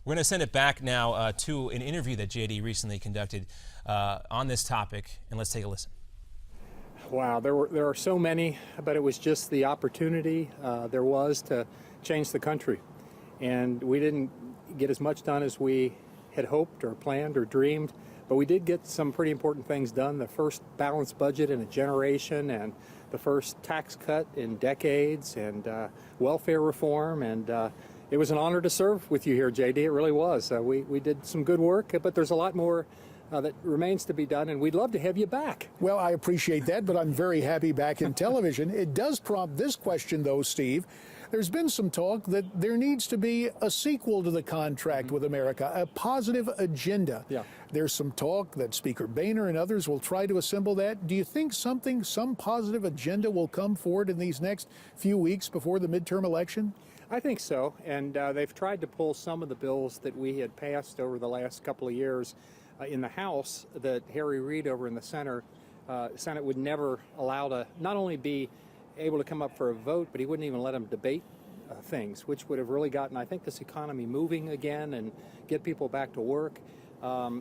We're going to send it back now to an interview that JD recently conducted on this topic, and let's take a listen. Wow, there are so many, but it was just the opportunity there was to change the country. And we didn't get as much done as we had hoped or planned or dreamed, but we did get some pretty important things done. The first balanced budget in a generation, and the first tax cut in decades, and welfare reform, and it was an honor to serve with you here, JD. It really was. We did some good work, but there's a lot more that remains to be done, and we'd love to have you back. Well, I appreciate that, but I'm very happy back in television. It does prompt this question, though, Steve. There's been some talk that there needs to be a sequel to the contract with America, a positive agenda. Yeah. There's some talk that Speaker Boehner and others will try to assemble that. Do you think some positive agenda will come forward in these next few weeks before the midterm election? I think so, and they've tried to pull some of the bills that we had passed over the last couple of years in the House that Harry Reid over in the Senate would never allow to not only be able to come up for a vote, but he wouldn't even let them debate things, which would have really gotten, I think, this economy moving again and get people back to work.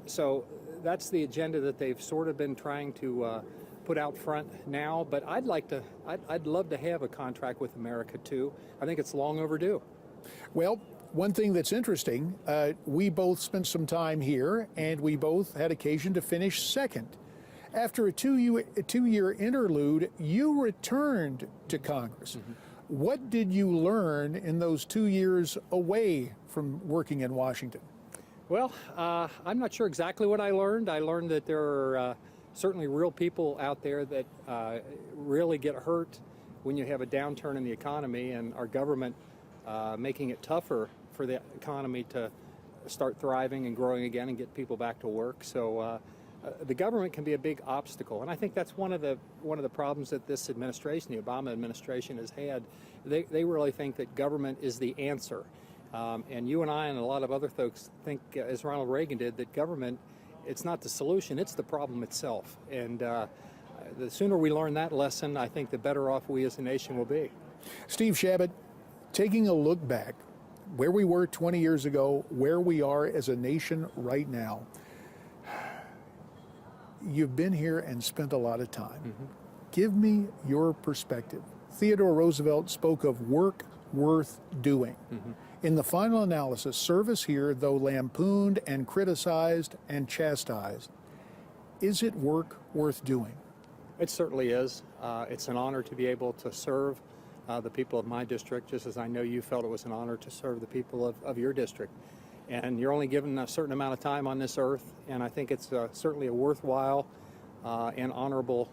So that's the agenda that they've sort of been trying to put out front now. But I'd love to have a contract with America too. I think it's long overdue. Well, one thing that's interesting, we both spent some time here, and we both had occasion to finish second. After a two-year interlude, you returned to Congress. Mm-hmm. What did you learn in those 2 years away from working in Washington? Well, I'm not sure exactly what I learned. I learned that there are certainly real people out there that really get hurt when you have a downturn in the economy, and our government making it tougher for the economy to start thriving and growing again and get people back to work. So the government can be a big obstacle, and I think that's one of the problems that this administration, the Obama administration, has had. They really think that government is the answer, and you and I and a lot of other folks think, as Ronald Reagan did, that government, it's not the solution, it's the problem itself. And the sooner we learn that lesson, I think the better off we as a nation will be. Steve Chabot, taking a look back, where we were 20 years ago, where we are as a nation right now, you've been here and spent a lot of time. Mm-hmm. Give me your perspective. Theodore Roosevelt spoke of work worth doing. Mm-hmm. In the final analysis, service here, though lampooned and criticized and chastised, is it work worth doing? It certainly is. It's an honor to be able to serve the people of my district, just as I know you felt it was an honor to serve the people of your district. And you're only given a certain amount of time on this earth, and I think it's certainly a worthwhile and honorable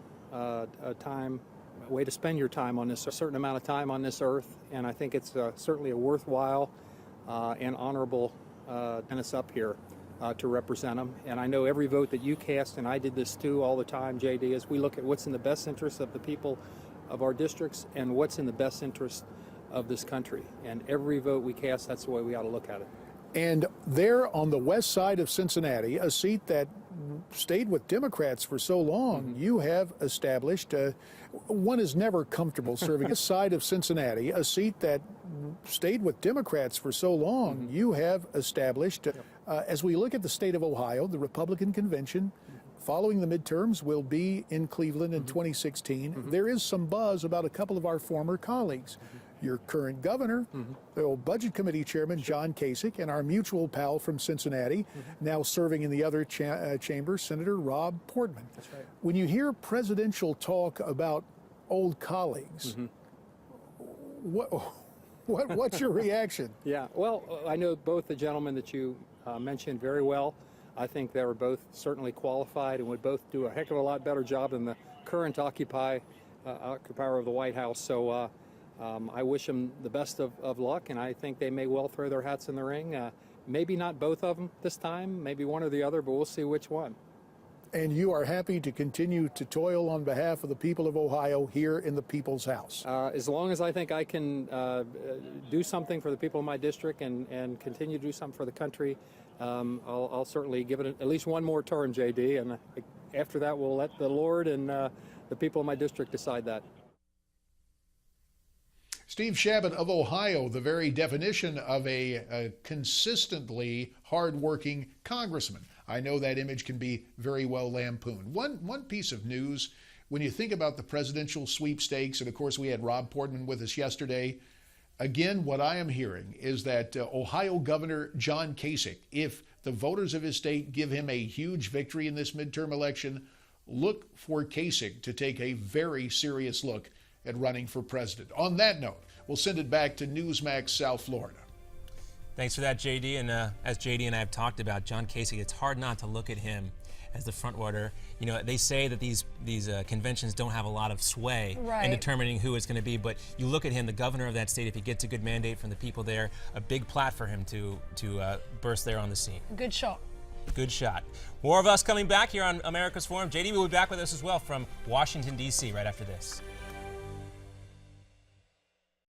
way to spend your time on this, a certain amount of time on this earth, and I think it's certainly a worthwhile and honorable tennis up here to represent them. And I know every vote that you cast, and I did this too all the time, JD, as we look at what's in the best interest of the people of our districts and what's in the best interest of this country. And every vote we cast, that's the way we ought to look at it. And there on the west side of Cincinnati, a seat that stayed with Democrats for so long, mm-hmm. you have established, one is never comfortable serving the side of Cincinnati, a seat that stayed with Democrats for so long, mm-hmm. you have established, as we look at the state of Ohio, the Republican convention, following the midterms, will be in Cleveland in 2016. Mm-hmm. There is some buzz about a couple of our former colleagues. Mm-hmm. Your current governor, the old Budget Committee Chairman, John Kasich, and our mutual pal from Cincinnati, now serving in the other chamber, Senator Rob Portman. That's right. When you hear presidential talk about old colleagues, what's your reaction? Yeah, well, I know both the gentlemen that you mentioned very well. I think they were both certainly qualified and would both do a heck of a lot better job than the current occupier of the White House. So I wish them the best of luck, and I think they may well throw their hats in the ring. Maybe not both of them this time, maybe one or the other, but we'll see which one. And you are happy to continue to toil on behalf of the people of Ohio here in the People's House? As long as I think I can do something for the people of my district and continue to do something for the country, I'll certainly give it at least one more term, JD, and after that we'll let the Lord and the people of my district decide that. Steve Chabot of Ohio, the very definition of a consistently hardworking congressman. I know that image can be very well lampooned. One piece of news, when you think about the presidential sweepstakes, and of course we had Rob Portman with us yesterday, again, what I am hearing is that Ohio Governor John Kasich, if the voters of his state give him a huge victory in this midterm election, look for Kasich to take a very serious look at running for president. On that note, we'll send it back to Newsmax South Florida. Thanks for that, JD. And as JD and I have talked about, John Kasich, it's hard not to look at him as the front runner. You know, they say that these conventions don't have a lot of sway in determining who it's going to be, but you look at him, the governor of that state, if he gets a good mandate from the people there, a big plat for him to burst there on the scene. Good shot. Good shot. More of us coming back here on America's Forum. JD will be back with us as well from Washington, D.C. right after this.